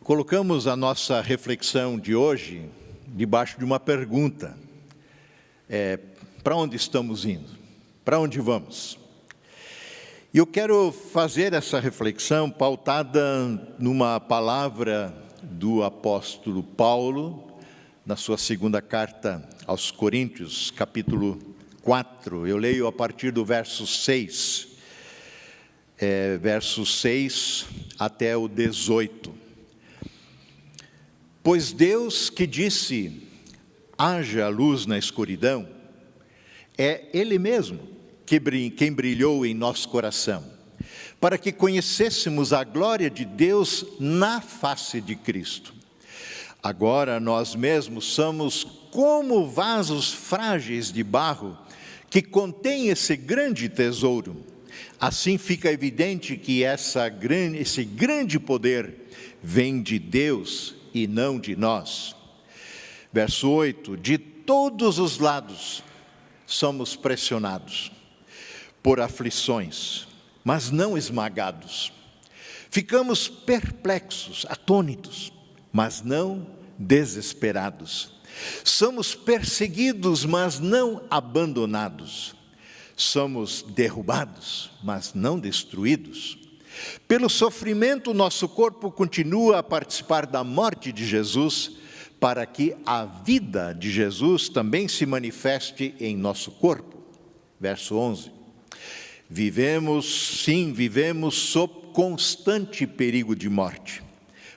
Colocamos a nossa reflexão de hoje debaixo de uma pergunta. Para onde estamos indo? Para onde vamos? E eu quero fazer essa reflexão pautada numa palavra do apóstolo Paulo, na sua segunda carta aos Coríntios, capítulo 4. Eu leio a partir do verso 6, verso 6 até o 18. Pois Deus que disse, haja luz na escuridão, é Ele mesmo quem brilhou em nosso coração, para que conhecêssemos a glória de Deus na face de Cristo. Agora nós mesmos somos como vasos frágeis de barro, que contém esse grande tesouro. Assim fica evidente que esse grande poder vem de Deus e não de nós. Verso 8, de todos os lados somos pressionados por aflições, mas não esmagados. Ficamos perplexos, atônitos, mas não desesperados. Somos perseguidos, mas não abandonados. Somos derrubados, mas não destruídos. Pelo sofrimento, nosso corpo continua a participar da morte de Jesus, para que a vida de Jesus também se manifeste em nosso corpo. Verso 11. Vivemos sob constante perigo de morte,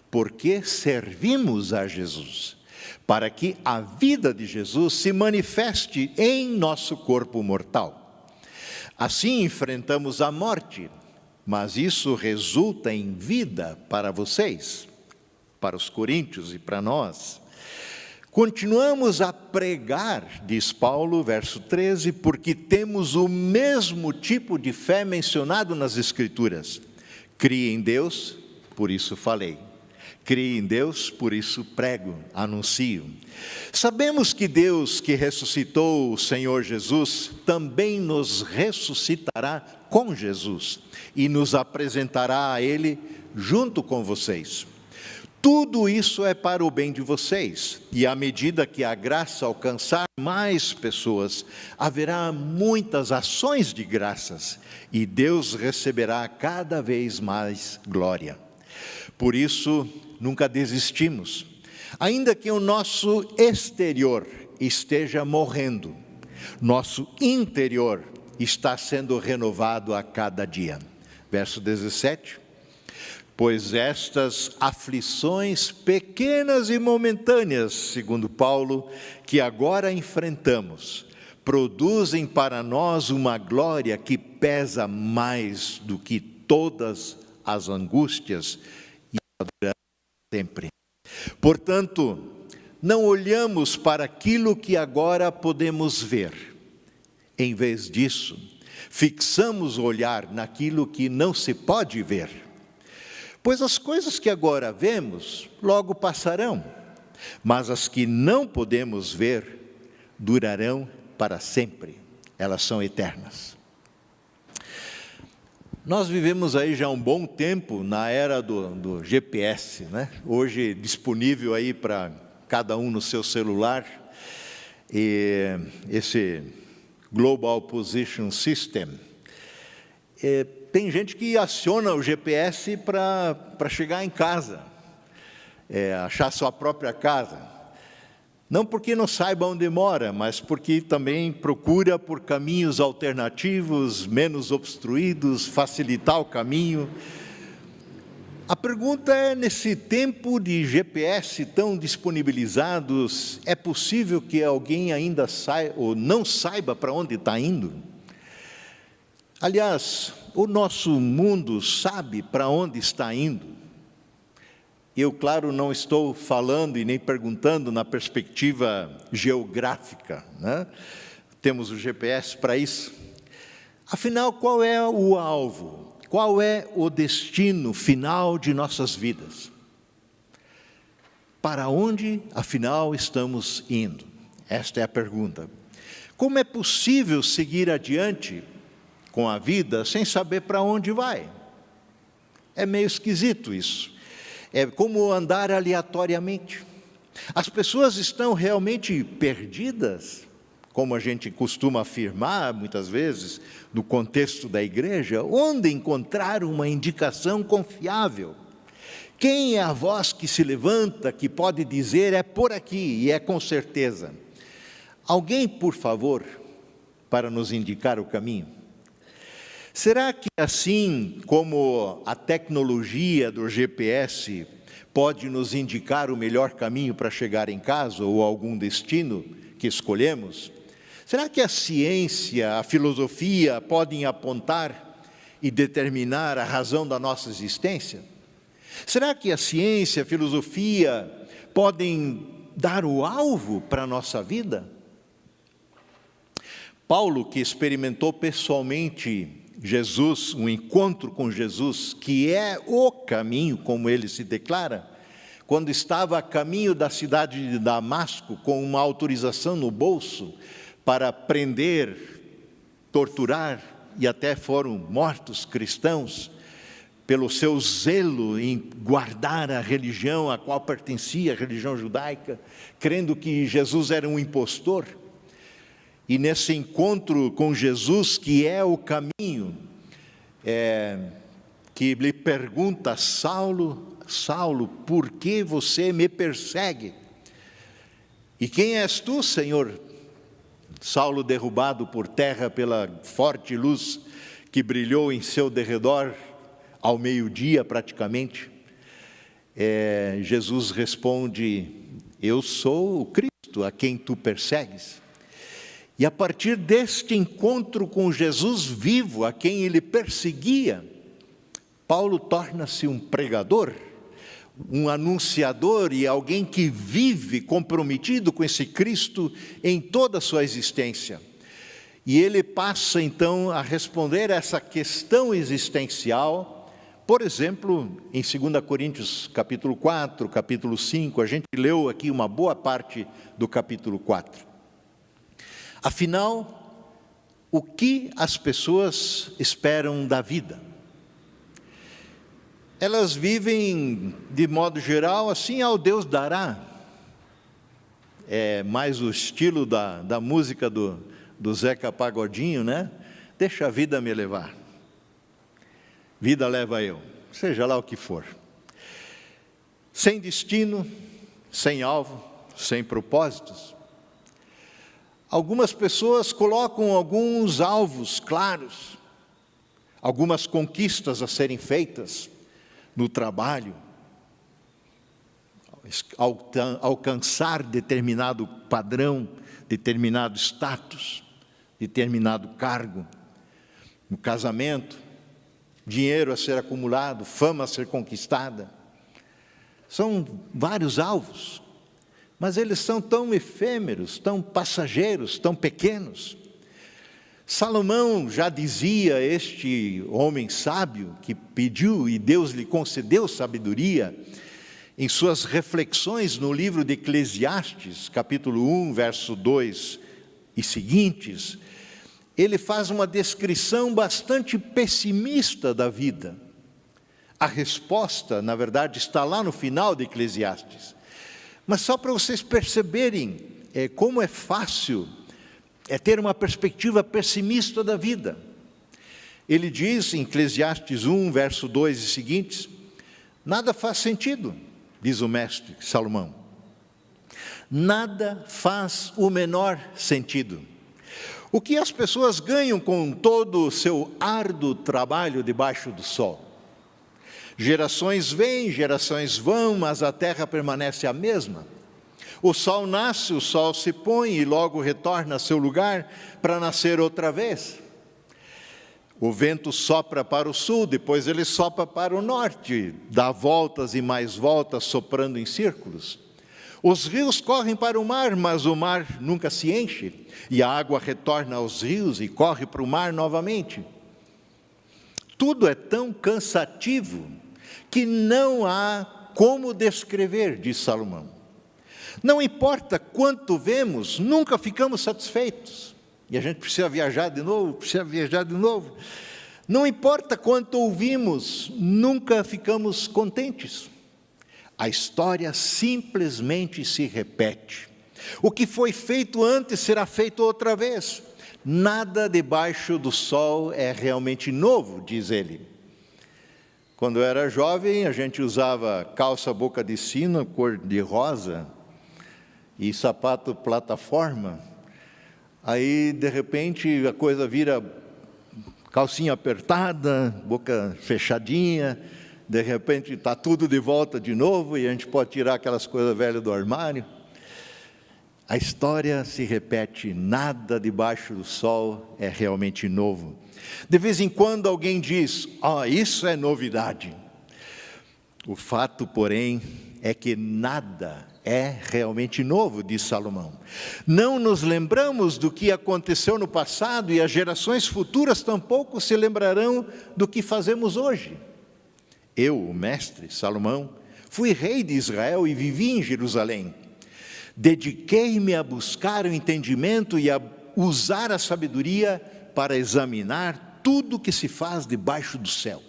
porque servimos a Jesus, para que a vida de Jesus se manifeste em nosso corpo mortal. Assim enfrentamos a morte, mas isso resulta em vida para vocês, para os coríntios e para nós. Continuamos a pregar, diz Paulo, verso 13, porque temos o mesmo tipo de fé mencionado nas Escrituras. Crie em Deus, por isso falei. Crie em Deus, por isso prego, anuncio. Sabemos que Deus que ressuscitou o Senhor Jesus, também nos ressuscitará com Jesus e nos apresentará a Ele junto com vocês. Tudo isso é para o bem de vocês, e à medida que a graça alcançar mais pessoas, haverá muitas ações de graças, e Deus receberá cada vez mais glória. Por isso, nunca desistimos, ainda que o nosso exterior esteja morrendo, nosso interior está sendo renovado a cada dia. Verso 17. Pois estas aflições pequenas e momentâneas, segundo Paulo, que agora enfrentamos, produzem para nós uma glória que pesa mais do que todas as angústias e dura sempre. Portanto, não olhamos para aquilo que agora podemos ver. Em vez disso, fixamos o olhar naquilo que não se pode ver. Pois as coisas que agora vemos, logo passarão, mas as que não podemos ver, durarão para sempre, elas são eternas. Nós vivemos aí já um bom tempo na era do GPS, né? Hoje disponível aí para cada um no seu celular, e esse Global Position System, tem gente que aciona o GPS para chegar em casa, achar sua própria casa. Não porque não saiba onde mora, mas porque também procura por caminhos alternativos, menos obstruídos, facilitar o caminho. A pergunta é, nesse tempo de GPS tão disponibilizados, é possível que alguém ainda saiba ou não saiba para onde está indo? Aliás, o nosso mundo sabe para onde está indo. Eu, claro, não estou falando e nem perguntando na perspectiva geográfica, né? Temos o GPS para isso. Afinal, qual é o alvo? Qual é o destino final de nossas vidas? Para onde, afinal, estamos indo? Esta é a pergunta. Como é possível seguir adiante com a vida sem saber para onde vai? É meio esquisito isso. É como andar aleatoriamente. As pessoas estão realmente perdidas, como a gente costuma afirmar muitas vezes, no contexto da igreja, onde encontrar uma indicação confiável? Quem é a voz que se levanta, que pode dizer, é por aqui, e é com certeza? Alguém, por favor, para nos indicar o caminho? Será que assim como a tecnologia do GPS pode nos indicar o melhor caminho para chegar em casa ou algum destino que escolhemos? Será que a ciência, a filosofia podem apontar e determinar a razão da nossa existência? Será que a ciência, a filosofia podem dar o alvo para a nossa vida? Paulo, que experimentou pessoalmente Jesus, um encontro com Jesus, que é o caminho, como ele se declara, quando estava a caminho da cidade de Damasco, com uma autorização no bolso para prender, torturar, e até foram mortos cristãos, pelo seu zelo em guardar a religião a qual pertencia, a religião judaica, crendo que Jesus era um impostor. E nesse encontro com Jesus, que é o caminho, que lhe pergunta: Saulo, Saulo, por que você me persegue? E quem és tu, Senhor? Saulo, derrubado por terra pela forte luz que brilhou em seu derredor, ao meio-dia praticamente, Jesus responde: eu sou o Cristo a quem tu persegues. E a partir deste encontro com Jesus vivo, a quem ele perseguia, Paulo torna-se um pregador, um anunciador e alguém que vive comprometido com esse Cristo em toda a sua existência. E ele passa então a responder essa questão existencial, por exemplo, em 2 Coríntios capítulo 4, capítulo 5, a gente leu aqui uma boa parte do capítulo 4. Afinal, o que as pessoas esperam da vida? Elas vivem, de modo geral, assim: ao Deus dará. É mais o estilo da música do Zeca Pagodinho, né? Deixa a vida me levar. Vida leva eu, seja lá o que for. Sem destino, sem alvo, sem propósitos. Algumas pessoas colocam alguns alvos claros, algumas conquistas a serem feitas no trabalho, alcançar determinado padrão, determinado status, determinado cargo, no casamento, dinheiro a ser acumulado, fama a ser conquistada. São vários alvos, mas eles são tão efêmeros, tão passageiros, tão pequenos. Salomão já dizia, este homem sábio que pediu e Deus lhe concedeu sabedoria, em suas reflexões no livro de Eclesiastes, capítulo 1, verso 2 e seguintes, ele faz uma descrição bastante pessimista da vida. A resposta, na verdade, está lá no final de Eclesiastes. Mas só para vocês perceberem como é fácil ter uma perspectiva pessimista da vida. Ele diz em Eclesiastes 1, verso 2 e seguintes: nada faz sentido, diz o mestre Salomão. Nada faz o menor sentido. O que as pessoas ganham com todo o seu árduo trabalho debaixo do sol? Gerações vêm, gerações vão, mas a terra permanece a mesma. O sol nasce, o sol se põe e logo retorna a seu lugar para nascer outra vez. O vento sopra para o sul, depois ele sopra para o norte, dá voltas e mais voltas, soprando em círculos. Os rios correm para o mar, mas o mar nunca se enche, e a água retorna aos rios e corre para o mar novamente. Tudo é tão cansativo que não há como descrever, diz Salomão. Não importa quanto vemos, nunca ficamos satisfeitos. E a gente precisa viajar de novo, Não importa quanto ouvimos, nunca ficamos contentes. A história simplesmente se repete. O que foi feito antes será feito outra vez. Nada debaixo do sol é realmente novo, diz ele. Quando eu era jovem, a gente usava calça boca de sino, cor de rosa, e sapato plataforma. Aí, de repente, a coisa vira calcinha apertada, boca fechadinha. De repente está tudo de volta de novo e a gente pode tirar aquelas coisas velhas do armário. A história se repete, nada debaixo do sol é realmente novo. De vez em quando alguém diz, isso é novidade. O fato, porém, é que nada é realmente novo, diz Salomão. Não nos lembramos do que aconteceu no passado e as gerações futuras tampouco se lembrarão do que fazemos hoje. Eu, o mestre Salomão, fui rei de Israel e vivi em Jerusalém. Dediquei-me a buscar o entendimento e a usar a sabedoria para examinar tudo que se faz debaixo do céu.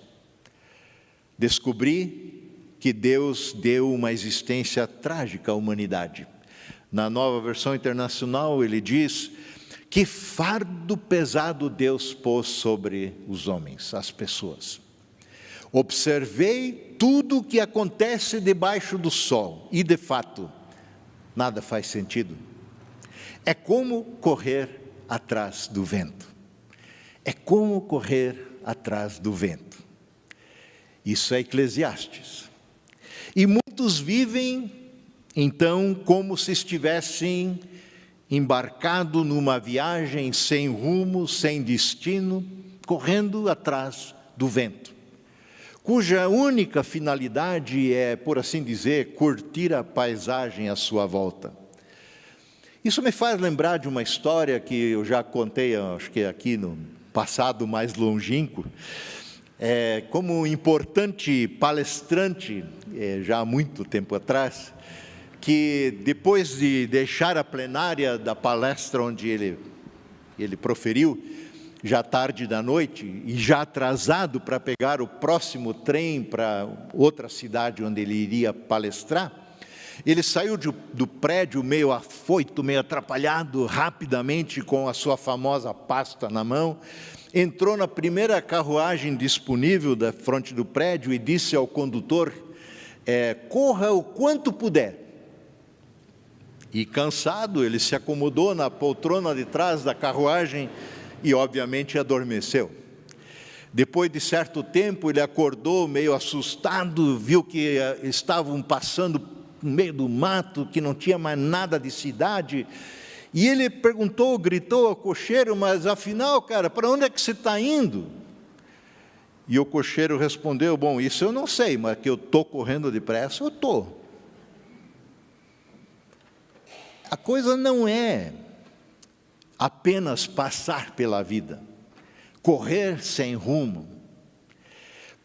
Descobri que Deus deu uma existência trágica à humanidade. Na Nova Versão Internacional ele diz: que fardo pesado Deus pôs sobre os homens, as pessoas. Observei tudo o que acontece debaixo do sol e, de fato, nada faz sentido. É como correr atrás do vento. É como correr atrás do vento. Isso é Eclesiastes. E muitos vivem, então, como se estivessem embarcado numa viagem sem rumo, sem destino, correndo atrás do vento, cuja única finalidade é, por assim dizer, curtir a paisagem à sua volta. Isso me faz lembrar de uma história que eu já contei, acho que aqui no passado mais longínquo, como um importante palestrante, já há muito tempo atrás, que depois de deixar a plenária da palestra onde ele proferiu, já tarde da noite, e já atrasado para pegar o próximo trem para outra cidade onde ele iria palestrar, ele saiu do prédio meio afoito, meio atrapalhado, rapidamente com a sua famosa pasta na mão, entrou na primeira carruagem disponível da frente do prédio e disse ao condutor, corra o quanto puder. E cansado, ele se acomodou na poltrona de trás da carruagem e obviamente adormeceu. Depois de certo tempo ele acordou meio assustado, viu que estavam passando no meio do mato, que não tinha mais nada de cidade, e ele gritou ao cocheiro, mas afinal, cara, para onde é que você está indo? E o cocheiro respondeu, bom, isso eu não sei, mas que eu estou correndo depressa, eu estou. A coisa não é apenas passar pela vida, correr sem rumo.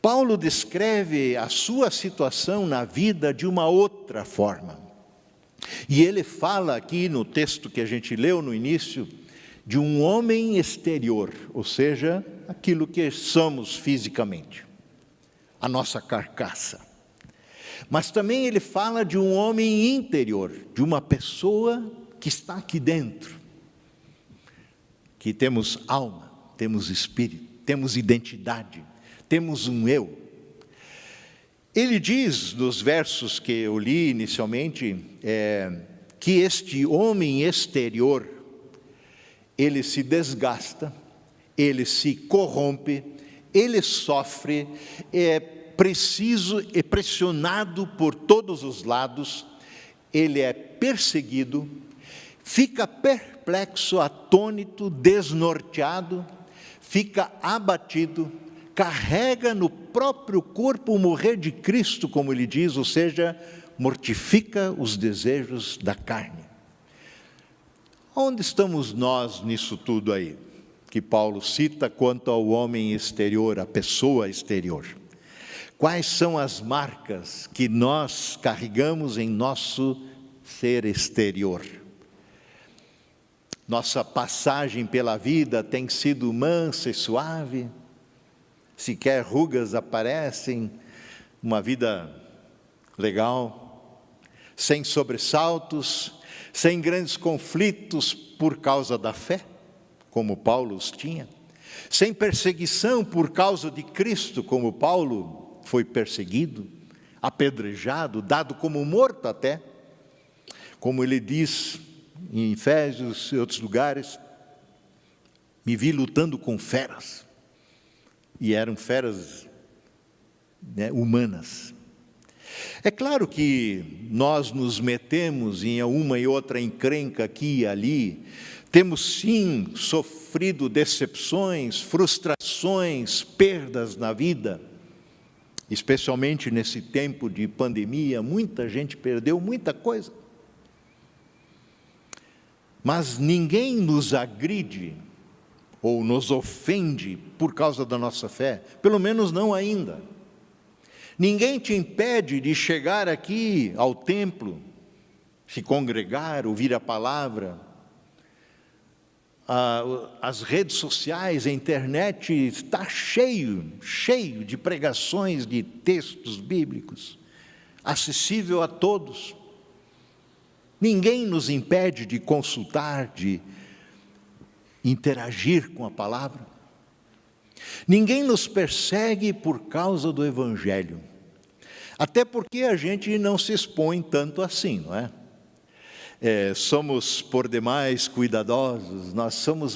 Paulo descreve a sua situação na vida de uma outra forma. E ele fala aqui no texto que a gente leu no início, de um homem exterior, ou seja, aquilo que somos fisicamente, a nossa carcaça. Mas também ele fala de um homem interior, de uma pessoa que está aqui dentro, que temos alma, temos espírito, temos identidade, temos um eu. Ele diz, nos versos que eu li inicialmente, que este homem exterior, ele se desgasta, ele se corrompe, ele sofre, é pressionado por todos os lados, ele é perseguido, fica perplexo, atônito, desnorteado, fica abatido, carrega no próprio corpo o morrer de Cristo, como ele diz, ou seja, mortifica os desejos da carne. Onde estamos nós nisso tudo aí, que Paulo cita quanto ao homem exterior, a pessoa exterior? Quais são as marcas que nós carregamos em nosso ser exterior? Nossa passagem pela vida tem sido mansa e suave, sequer rugas aparecem, uma vida legal, sem sobressaltos, sem grandes conflitos por causa da fé, como Paulo os tinha, sem perseguição por causa de Cristo, como Paulo foi perseguido, apedrejado, dado como morto até, como ele diz em Efésios e outros lugares, me vi lutando com feras, e eram feras, né, humanas. É claro que nós nos metemos em uma e outra encrenca aqui e ali, temos sim sofrido decepções, frustrações, perdas na vida, especialmente nesse tempo de pandemia, muita gente perdeu muita coisa. Mas ninguém nos agride ou nos ofende por causa da nossa fé, pelo menos não ainda. Ninguém te impede de chegar aqui ao templo, se congregar, ouvir a palavra. As redes sociais, a internet está cheio de pregações, de textos bíblicos, acessível a todos. Ninguém nos impede de consultar, de interagir com a palavra. Ninguém nos persegue por causa do Evangelho, até porque a gente não se expõe tanto assim, não é? Somos por demais cuidadosos,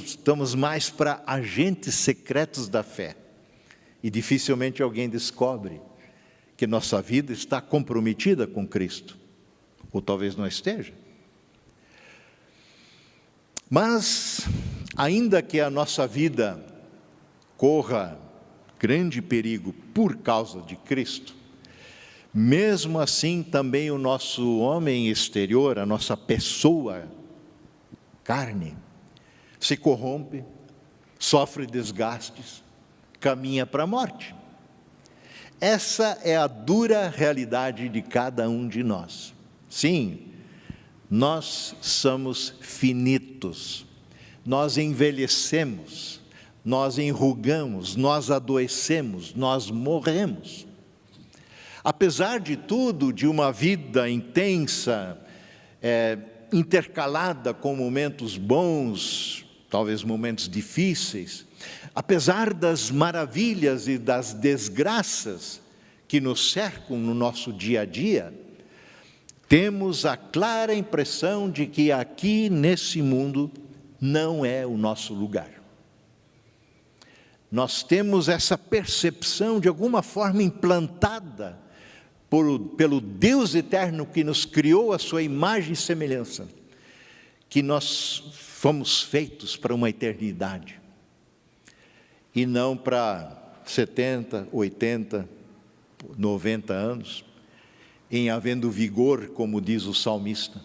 estamos mais para agentes secretos da fé, e dificilmente alguém descobre que nossa vida está comprometida com Cristo, ou talvez não esteja. Mas, ainda que a nossa vida corra grande perigo por causa de Cristo, mesmo assim também o nosso homem exterior, a nossa pessoa, carne, se corrompe, sofre desgastes, caminha para a morte. Essa é a dura realidade de cada um de nós. Sim, nós somos finitos, nós envelhecemos, nós enrugamos, nós adoecemos, nós morremos. Apesar de tudo, de uma vida intensa, intercalada com momentos bons, talvez momentos difíceis, apesar das maravilhas e das desgraças que nos cercam no nosso dia a dia, temos a clara impressão de que aqui nesse mundo não é o nosso lugar. Nós temos essa percepção de alguma forma implantada pelo Deus eterno que nos criou a sua imagem e semelhança, que nós fomos feitos para uma eternidade, e não para 70, 80, 90 anos, em havendo vigor, como diz o salmista.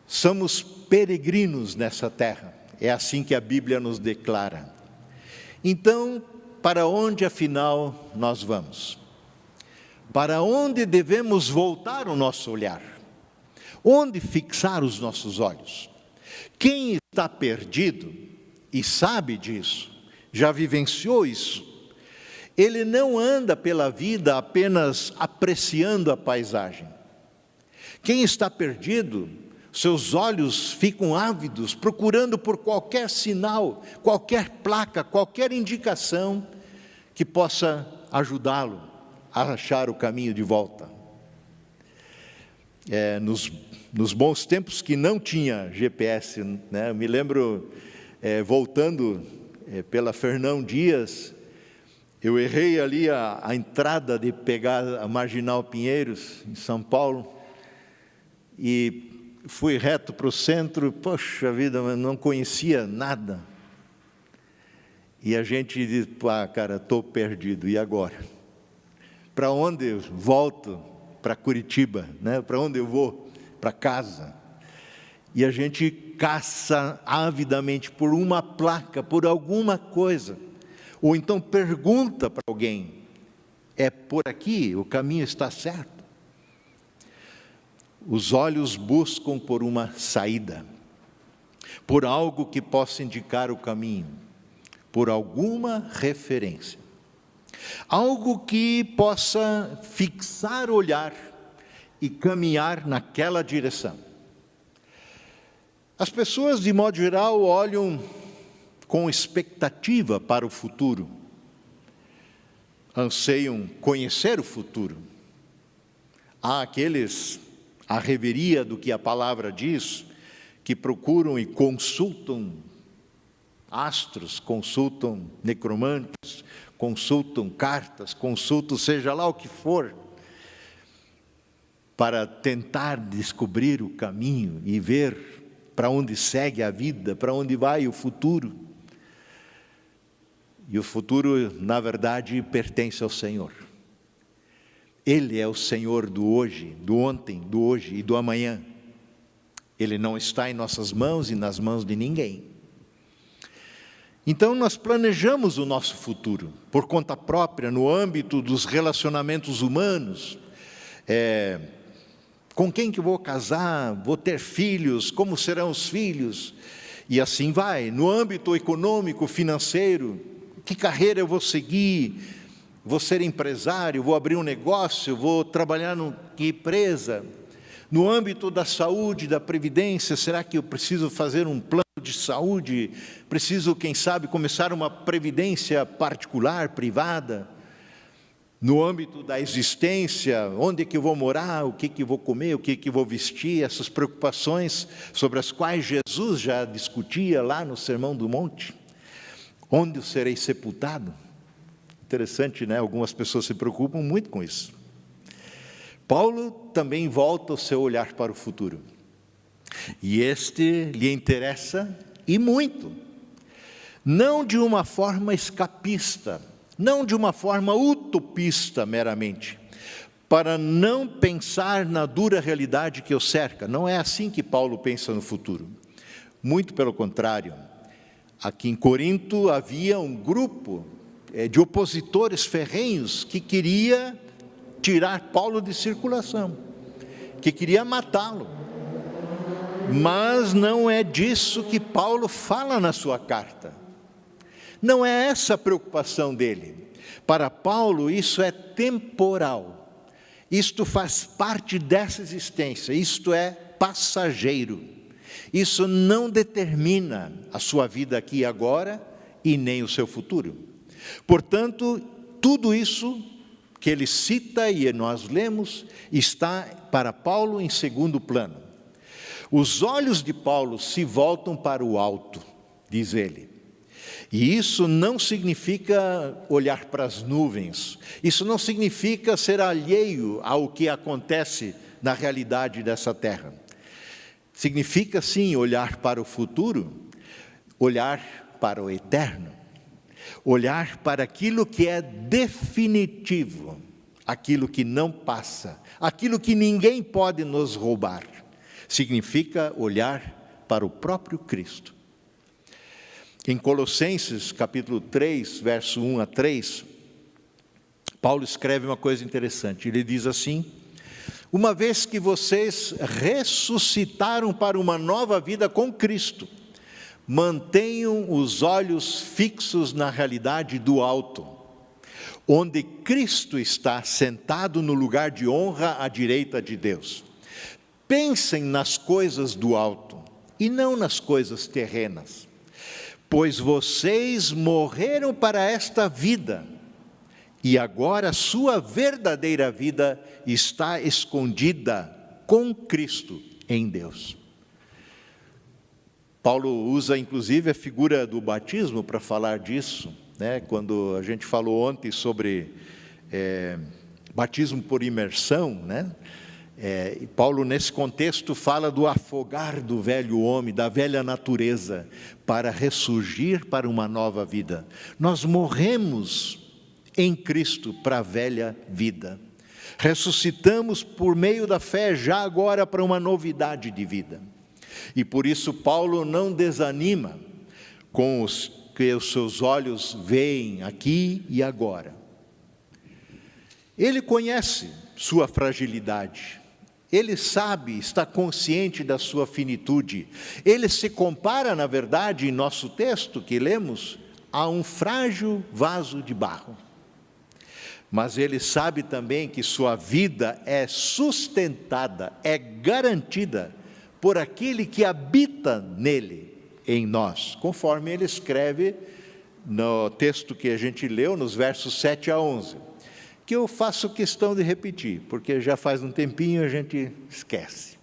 Somos peregrinos nessa terra, é assim que a Bíblia nos declara. Então, para onde afinal nós vamos? Para onde devemos voltar o nosso olhar? Onde fixar os nossos olhos? Quem está perdido e sabe disso, já vivenciou isso, ele não anda pela vida apenas apreciando a paisagem. Quem está perdido, seus olhos ficam ávidos, procurando por qualquer sinal, qualquer placa, qualquer indicação que possa ajudá-lo a achar o caminho de volta. Nos bons tempos que não tinha GPS, né? Eu me lembro, voltando pela Fernão Dias, eu errei ali a entrada de pegar a Marginal Pinheiros, em São Paulo, e fui reto para o centro. Poxa vida, mas não conhecia nada. E a gente diz, cara, estou perdido, e agora? Para onde eu volto? Para Curitiba, né? Para onde eu vou? Para casa. E a gente caça avidamente por uma placa, por alguma coisa. Ou então pergunta para alguém, é por aqui, o caminho está certo? Os olhos buscam por uma saída, por algo que possa indicar o caminho, por alguma referência. Algo que possa fixar o olhar e caminhar naquela direção. As pessoas, de modo geral, olham com expectativa para o futuro, anseiam conhecer o futuro. Há aqueles, à reveria do que a palavra diz, que procuram e consultam astros, consultam necromantes, consultam cartas, consultam seja lá o que for, para tentar descobrir o caminho e ver para onde segue a vida, para onde vai o futuro. E o futuro, na verdade, pertence ao Senhor. Ele é o Senhor do hoje, do ontem, do hoje e do amanhã. Ele não está em nossas mãos e nas mãos de ninguém. Então nós planejamos o nosso futuro, por conta própria, no âmbito dos relacionamentos humanos. Com quem que eu vou casar? Vou ter filhos? Como serão os filhos? E assim vai. No âmbito econômico, financeiro, que carreira eu vou seguir? Vou ser empresário? Vou abrir um negócio? Vou trabalhar em empresa? No âmbito da saúde, da previdência, será que eu preciso fazer um plano de saúde? Preciso, quem sabe, começar uma previdência particular, privada? No âmbito da existência, onde é que eu vou morar, o que eu vou comer, o que eu vou vestir, essas preocupações sobre as quais Jesus já discutia lá no Sermão do Monte. Onde eu serei sepultado? Interessante, né? Algumas pessoas se preocupam muito com isso. Paulo também volta o seu olhar para o futuro. E este lhe interessa e muito. Não de uma forma escapista, não de uma forma utopista meramente, para não pensar na dura realidade que o cerca. Não é assim que Paulo pensa no futuro. Muito pelo contrário. Aqui em Corinto havia um grupo de opositores ferrenhos que queria tirar Paulo de circulação, que queria matá-lo. Mas não é disso que Paulo fala na sua carta. Não é essa a preocupação dele. Para Paulo isso é temporal. Isto faz parte dessa existência, isto é passageiro. Isso não determina a sua vida aqui e agora e nem o seu futuro. Portanto, tudo isso que ele cita e nós lemos está para Paulo em segundo plano. Os olhos de Paulo se voltam para o alto, diz ele. E isso não significa olhar para as nuvens, isso não significa ser alheio ao que acontece na realidade dessa terra. Significa sim olhar para o futuro, olhar para o eterno, olhar para aquilo que é definitivo, aquilo que não passa, aquilo que ninguém pode nos roubar. Significa olhar para o próprio Cristo. Em Colossenses, capítulo 3, verso 1 a 3, Paulo escreve uma coisa interessante. Ele diz assim: uma vez que vocês ressuscitaram para uma nova vida com Cristo, mantenham os olhos fixos na realidade do alto, onde Cristo está sentado no lugar de honra à direita de Deus. Pensem nas coisas do alto e não nas coisas terrenas, pois vocês morreram para esta vida, e agora a sua verdadeira vida está escondida com Cristo em Deus. Paulo usa inclusive a figura do batismo para falar disso, né? Quando a gente falou ontem sobre batismo por imersão, né? Paulo nesse contexto fala do afogar do velho homem, da velha natureza, para ressurgir para uma nova vida. Nós morremos em Cristo para a velha vida, ressuscitamos por meio da fé já agora para uma novidade de vida. E por isso Paulo não desanima com os que os seus olhos veem aqui e agora. Ele conhece sua fragilidade, ele sabe, está consciente da sua finitude. Ele se compara, na verdade, em nosso texto que lemos, a um frágil vaso de barro. mas ele sabe também que sua vida é sustentada, é garantida por aquele que habita nele, em nós, conforme ele escreve no texto que a gente leu, nos versos 7 a 11, que eu faço questão de repetir, porque já faz um tempinho a gente esquece.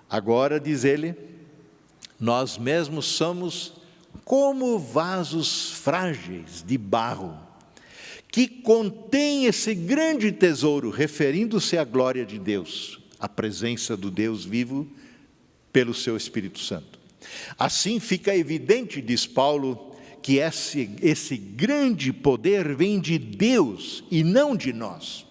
Agora, diz ele, nós mesmos somos como vasos frágeis de barro, que contém esse grande tesouro, referindo-se à glória de Deus, a presença do Deus vivo pelo seu Espírito Santo. Assim fica evidente, diz Paulo, que esse grande poder vem de Deus e não de nós.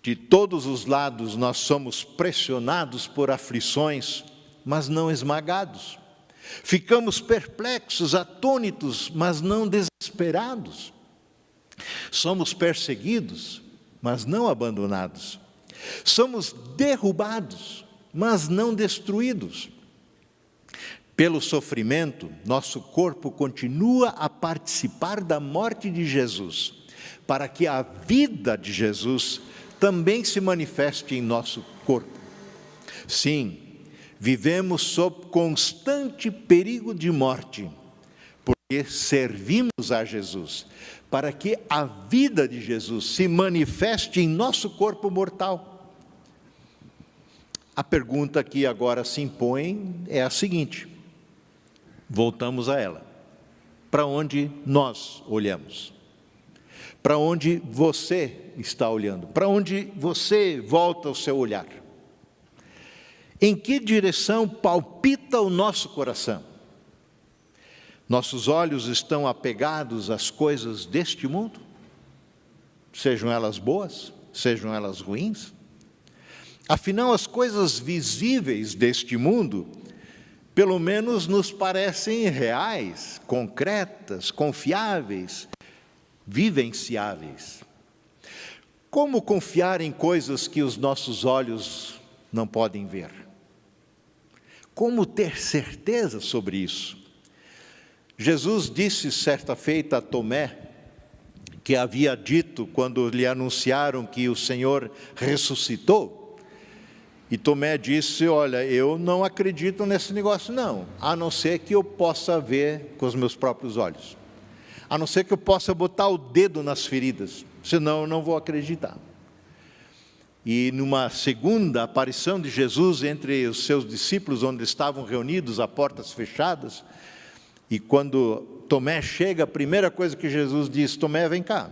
De todos os lados nós somos pressionados por aflições, mas não esmagados. Ficamos perplexos, atônitos, mas não desesperados. Somos perseguidos, mas não abandonados. Somos derrubados, mas não destruídos. Pelo sofrimento, nosso corpo continua a participar da morte de Jesus, para que a vida de Jesus também se manifeste em nosso corpo. Sim, vivemos sob constante perigo de morte, porque servimos a Jesus, para que a vida de Jesus se manifeste em nosso corpo mortal. A pergunta que agora se impõe é a seguinte, voltamos a ela, para onde nós olhamos? Para onde você está olhando? Para onde você volta o seu olhar? Em que direção palpita o nosso coração? Nossos olhos estão apegados às coisas deste mundo? Sejam elas boas, sejam elas ruins? Afinal, as coisas visíveis deste mundo, pelo menos nos parecem reais, concretas, confiáveis, vivenciáveis. Como confiar em coisas que os nossos olhos não podem ver? Como ter certeza sobre isso? Jesus disse certa feita a Tomé, que havia dito quando lhe anunciaram que o Senhor ressuscitou, e Tomé disse, olha, eu não acredito nesse negócio não, a não ser que eu possa ver com os meus próprios olhos, a não ser que eu possa botar o dedo nas feridas, senão eu não vou acreditar. E numa segunda aparição de Jesus entre os seus discípulos, onde estavam reunidos a portas fechadas, e quando Tomé chega, a primeira coisa que Jesus diz, Tomé, vem cá,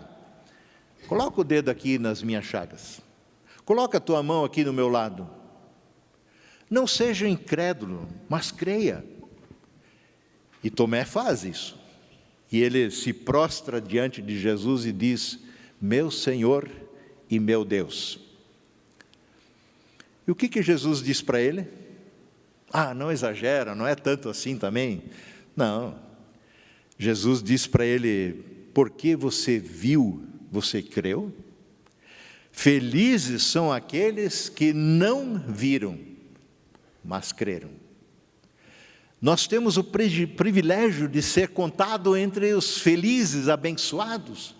coloca o dedo aqui nas minhas chagas, coloca a tua mão aqui no meu lado, não seja incrédulo, mas creia. E Tomé faz isso, e ele se prostra diante de Jesus e diz, meu Senhor e meu Deus. E o que Jesus diz para ele? Ah, não exagera, não é tanto assim também. Não, Jesus diz para ele, porque você viu, você creu? Felizes são aqueles que não viram, mas creram. Nós temos o privilégio de ser contado entre os felizes, abençoados,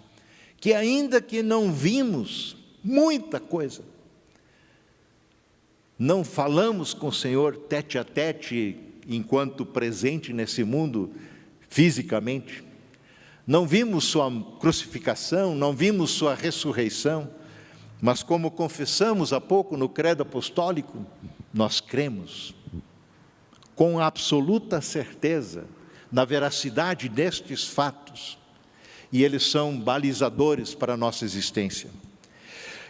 que ainda que não vimos muita coisa, não falamos com o Senhor tete a tete, enquanto presente nesse mundo, fisicamente, não vimos sua crucificação, não vimos sua ressurreição, mas como confessamos há pouco no credo apostólico, nós cremos, com absoluta certeza, na veracidade destes fatos, e eles são balizadores para a nossa existência.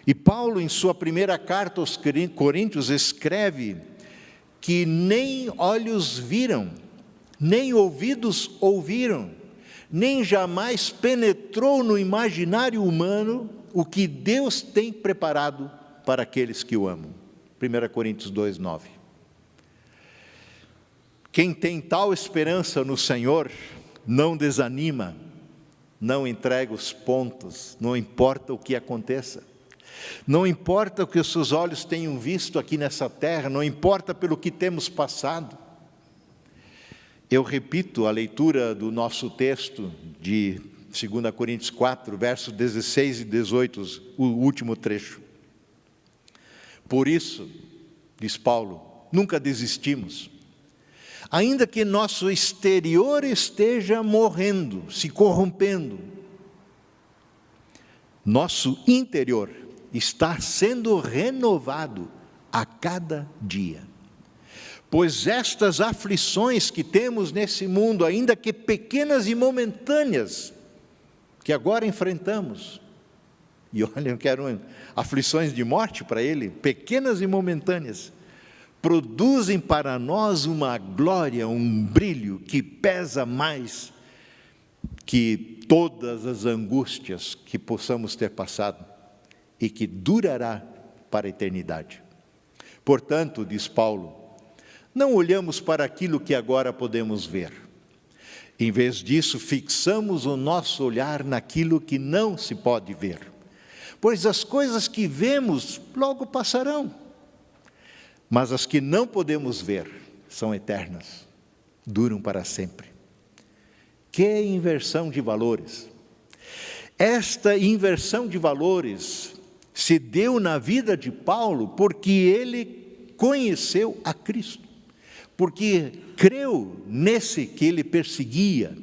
E Paulo, em sua primeira carta aos Coríntios, escreve que nem olhos viram, nem ouvidos ouviram, nem jamais penetrou no imaginário humano o que Deus tem preparado para aqueles que o amam. 1 Coríntios 2:9. Quem tem tal esperança no Senhor, não desanima, não entrega os pontos, não importa o que aconteça. Não importa o que os seus olhos tenham visto aqui nessa terra, não importa pelo que temos passado. Eu repito a leitura do nosso texto de 2 Coríntios 4, versos 16 e 18, o último trecho. Por isso, diz Paulo, nunca desistimos. Ainda que nosso exterior esteja morrendo, se corrompendo, nosso interior está sendo renovado a cada dia. Pois estas aflições que temos nesse mundo, ainda que pequenas e momentâneas, que agora enfrentamos, e olha, que eram aflições de morte para ele, pequenas e momentâneas, produzem para nós uma glória, um brilho que pesa mais que todas as angústias que possamos ter passado e que durará para a eternidade. Portanto, diz Paulo, não olhamos para aquilo que agora podemos ver. Em vez disso, fixamos o nosso olhar naquilo que não se pode ver. Pois as coisas que vemos logo passarão, mas as que não podemos ver são eternas, duram para sempre. Que inversão de valores! Esta inversão de valores se deu na vida de Paulo porque ele conheceu a Cristo, porque creu nesse que ele perseguia,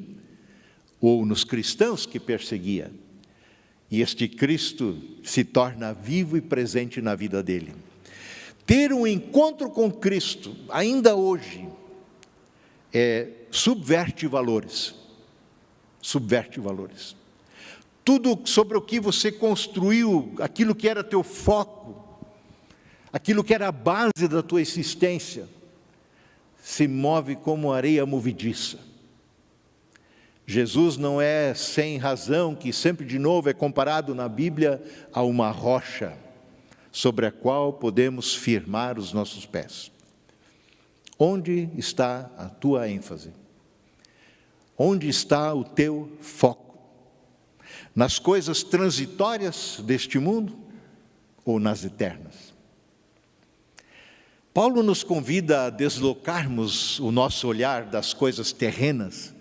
ou nos cristãos que perseguia, e este Cristo se torna vivo e presente na vida dele. Ter um encontro com Cristo, ainda hoje, subverte valores. Subverte valores. Tudo sobre o que você construiu, aquilo que era teu foco, aquilo que era a base da tua existência, se move como areia movediça. Jesus não é sem razão que sempre de novo é comparado na Bíblia a uma rocha, sobre a qual podemos firmar os nossos pés. Onde está a tua ênfase? Onde está o teu foco? Nas coisas transitórias deste mundo ou nas eternas? Paulo nos convida a deslocarmos o nosso olhar das coisas terrenas,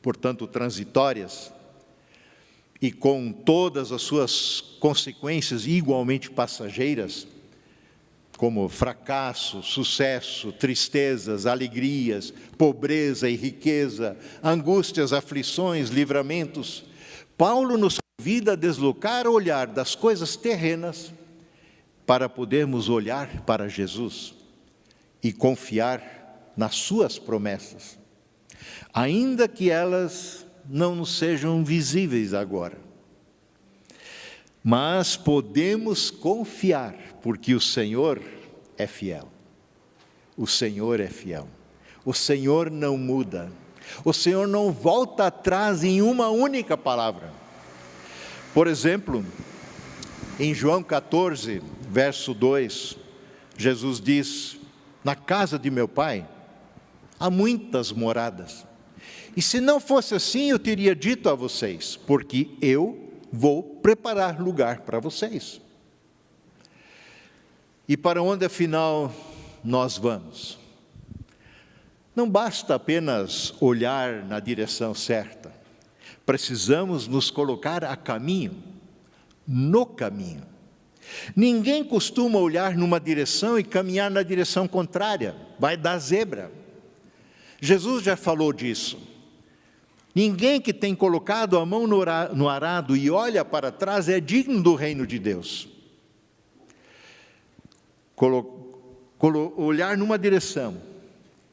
portanto transitórias, e com todas as suas consequências igualmente passageiras, como fracasso, sucesso, tristezas, alegrias, pobreza e riqueza, angústias, aflições, livramentos. Paulo nos convida a deslocar o olhar das coisas terrenas para podermos olhar para Jesus e confiar nas suas promessas, ainda que elas não nos sejam visíveis agora. Mas podemos confiar, porque o Senhor é fiel. O Senhor é fiel. O Senhor não muda. O Senhor não volta atrás em uma única palavra. Por exemplo, em João 14, verso 2, Jesus diz: na casa de meu Pai há muitas moradas. E se não fosse assim, eu teria dito a vocês, porque eu vou preparar lugar para vocês. E para onde afinal nós vamos? Não basta apenas olhar na direção certa. Precisamos nos colocar a caminho, no caminho. Ninguém costuma olhar numa direção e caminhar na direção contrária, vai dar zebra. Jesus já falou disso. Ninguém que tem colocado a mão no arado e olha para trás é digno do reino de Deus. Olhar numa direção,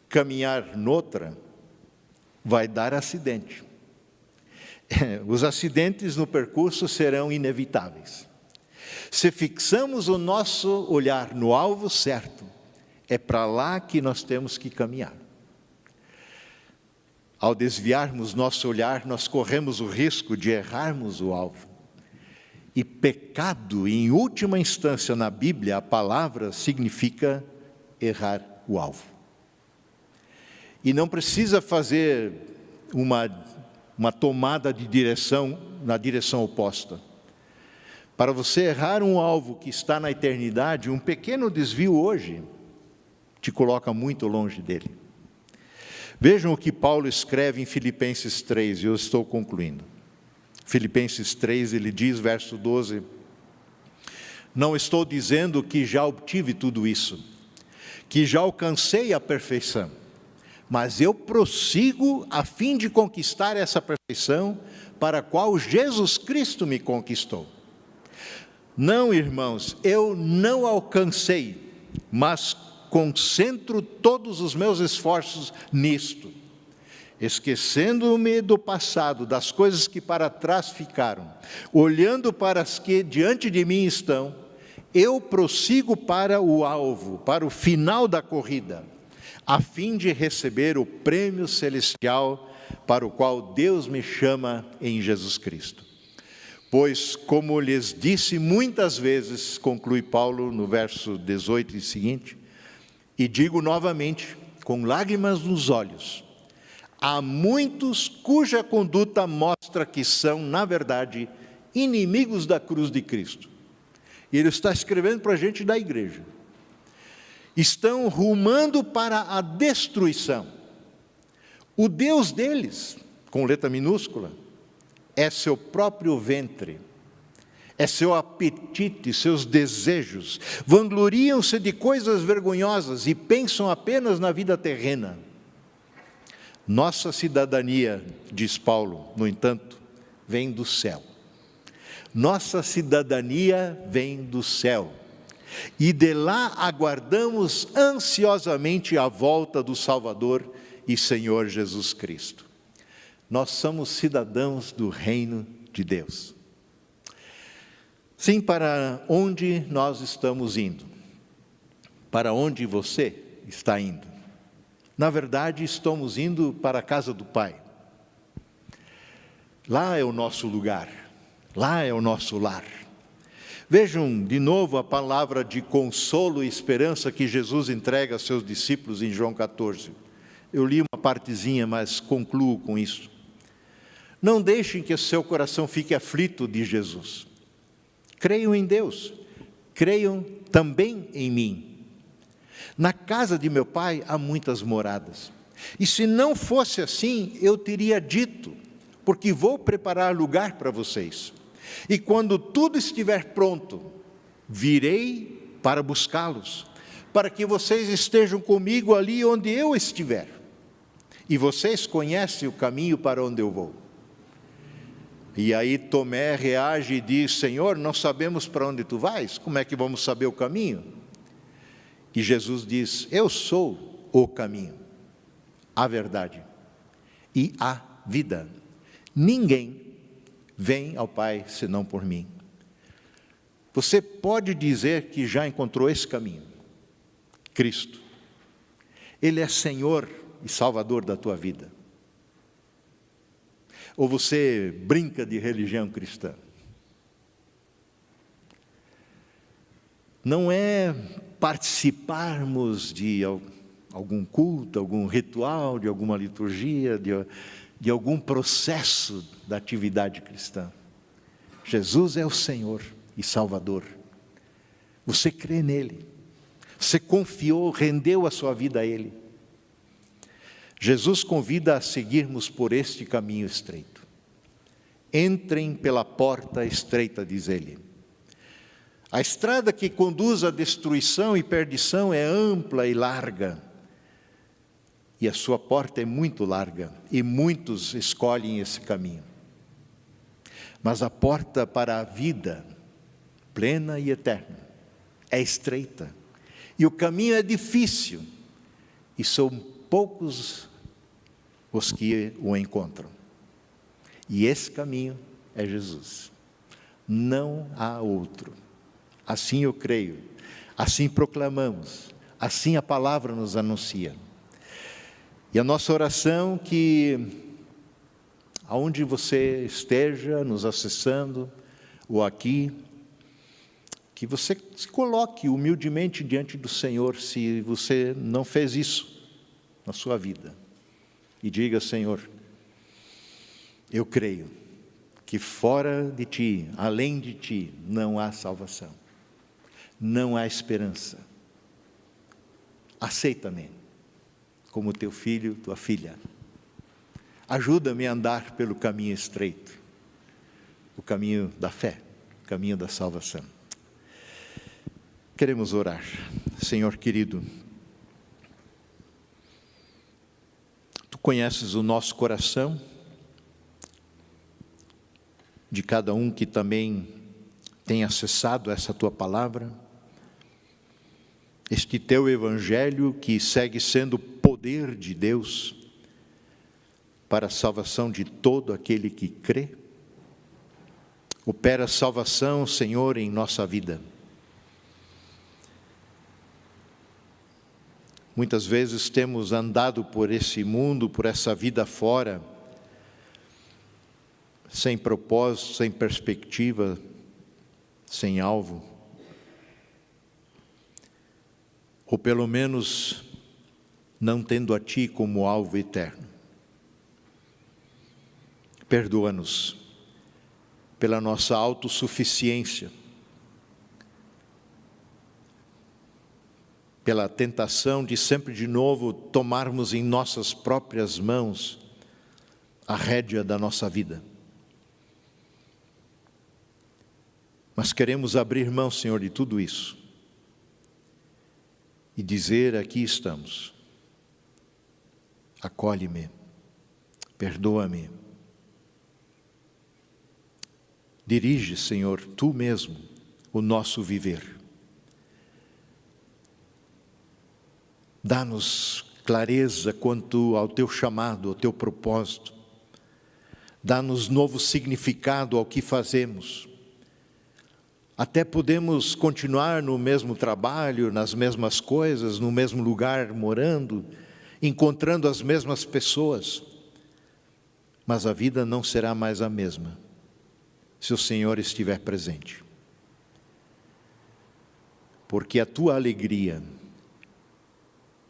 caminhar noutra, vai dar acidente. Os acidentes no percurso serão inevitáveis. Se fixamos o nosso olhar no alvo certo, é para lá que nós temos que caminhar. Ao desviarmos nosso olhar, nós corremos o risco de errarmos o alvo. E pecado, em última instância na Bíblia, a palavra significa errar o alvo. E não precisa fazer uma tomada de direção na direção oposta. Para você errar um alvo que está na eternidade, um pequeno desvio hoje te coloca muito longe dele. Vejam o que Paulo escreve em Filipenses 3, e eu estou concluindo. Filipenses 3, ele diz, verso 12: não estou dizendo que já obtive tudo isso, que já alcancei a perfeição, mas eu prossigo a fim de conquistar essa perfeição para a qual Jesus Cristo me conquistou. Não, irmãos, eu não alcancei, mas concentro todos os meus esforços nisto, esquecendo-me do passado, das coisas que para trás ficaram, olhando para as que diante de mim estão, eu prossigo para o alvo, para o final da corrida, a fim de receber o prêmio celestial para o qual Deus me chama em Jesus Cristo. Pois, como lhes disse muitas vezes, conclui Paulo no verso 18 e seguinte, e digo novamente, com lágrimas nos olhos, há muitos cuja conduta mostra que são, na verdade, inimigos da cruz de Cristo. E ele está escrevendo para a gente da igreja. Estão rumando para a destruição. O Deus deles, com letra minúscula, é seu próprio ventre, é seu apetite, seus desejos. Vangloriam-se de coisas vergonhosas e pensam apenas na vida terrena. Nossa cidadania, diz Paulo, no entanto, vem do céu. Nossa cidadania vem do céu. E de lá aguardamos ansiosamente a volta do Salvador e Senhor Jesus Cristo. Nós somos cidadãos do reino de Deus. Sim, para onde nós estamos indo? Para onde você está indo? Na verdade, estamos indo para a casa do Pai. Lá é o nosso lugar, lá é o nosso lar. Vejam de novo a palavra de consolo e esperança que Jesus entrega aos seus discípulos em João 14. Eu li uma partezinha, mas concluo com isso. Não deixem que o seu coração fique aflito, diz Jesus. Creiam em Deus, creiam também em mim. Na casa de meu Pai há muitas moradas. E se não fosse assim, eu teria dito, porque vou preparar lugar para vocês. E quando tudo estiver pronto, virei para buscá-los, para que vocês estejam comigo ali onde eu estiver. E vocês conhecem o caminho para onde eu vou. E aí Tomé reage e diz, Senhor, não sabemos para onde tu vais, como é que vamos saber o caminho? E Jesus diz, eu sou o caminho, a verdade e a vida. Ninguém vem ao Pai senão por mim. Você pode dizer que já encontrou esse caminho, Cristo. Ele é Senhor e Salvador da tua vida. Ou você brinca de religião cristã? Não é participarmos de algum culto, algum ritual, de alguma liturgia, de algum processo da atividade cristã. Jesus é o Senhor e Salvador. Você crê nele. Você confiou, rendeu a sua vida a Ele. Jesus convida a seguirmos por este caminho estreito. Entrem pela porta estreita, diz Ele. A estrada que conduz à destruição e perdição é ampla e larga. E a sua porta é muito larga, e muitos escolhem esse caminho. Mas a porta para a vida plena e eterna é estreita. E o caminho é difícil, e são poucos os que o encontram. E esse caminho é Jesus. Não há outro. Assim eu creio, assim proclamamos, assim a palavra nos anuncia. E a nossa oração que, aonde você esteja nos acessando, ou aqui, que você se coloque humildemente diante do Senhor, se você não fez isso na sua vida. E diga, Senhor, eu creio que fora de Ti, além de Ti, não há salvação, não há esperança. Aceita-me como Teu filho, Tua filha. Ajuda-me a andar pelo caminho estreito. o caminho da fé, o caminho da salvação. Queremos orar. Senhor querido, Tu conheces o nosso coração, de cada um que também tem acessado essa Tua palavra, este Teu Evangelho que segue sendo o poder de Deus para a salvação de todo aquele que crê. Opera salvação, Senhor, em nossa vida. Muitas vezes temos andado por esse mundo, por essa vida fora, sem propósito, sem perspectiva, sem alvo. Ou pelo menos não tendo a Ti como alvo eterno. Perdoa-nos pela nossa autossuficiência, pela tentação de sempre de novo tomarmos em nossas próprias mãos a rédea da nossa vida. Mas queremos abrir mão, Senhor, de tudo isso e dizer: aqui estamos, acolhe-me, perdoa-me. Dirige, Senhor, Tu mesmo o nosso viver. Dá-nos clareza quanto ao Teu chamado, ao Teu propósito. Dá-nos novo significado ao que fazemos. Até podemos continuar no mesmo trabalho, nas mesmas coisas, no mesmo lugar morando, encontrando as mesmas pessoas, mas a vida não será mais a mesma se o Senhor estiver presente. Porque a Tua alegria,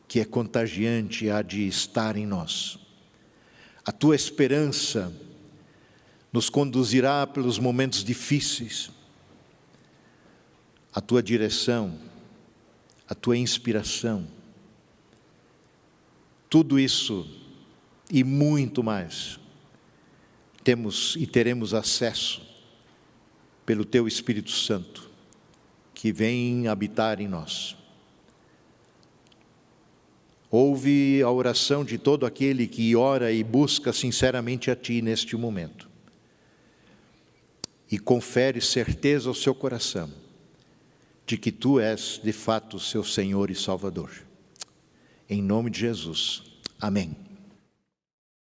que é contagiante, há de estar em nós. A Tua esperança nos conduzirá pelos momentos difíceis. A Tua direção, a Tua inspiração. Tudo isso e muito mais temos e teremos acesso pelo Teu Espírito Santo, que vem habitar em nós. Ouve a oração de todo aquele que ora e busca sinceramente a Ti neste momento. E confere certeza ao seu coração de que Tu és de fato seu Senhor e Salvador. Em nome de Jesus. Amém.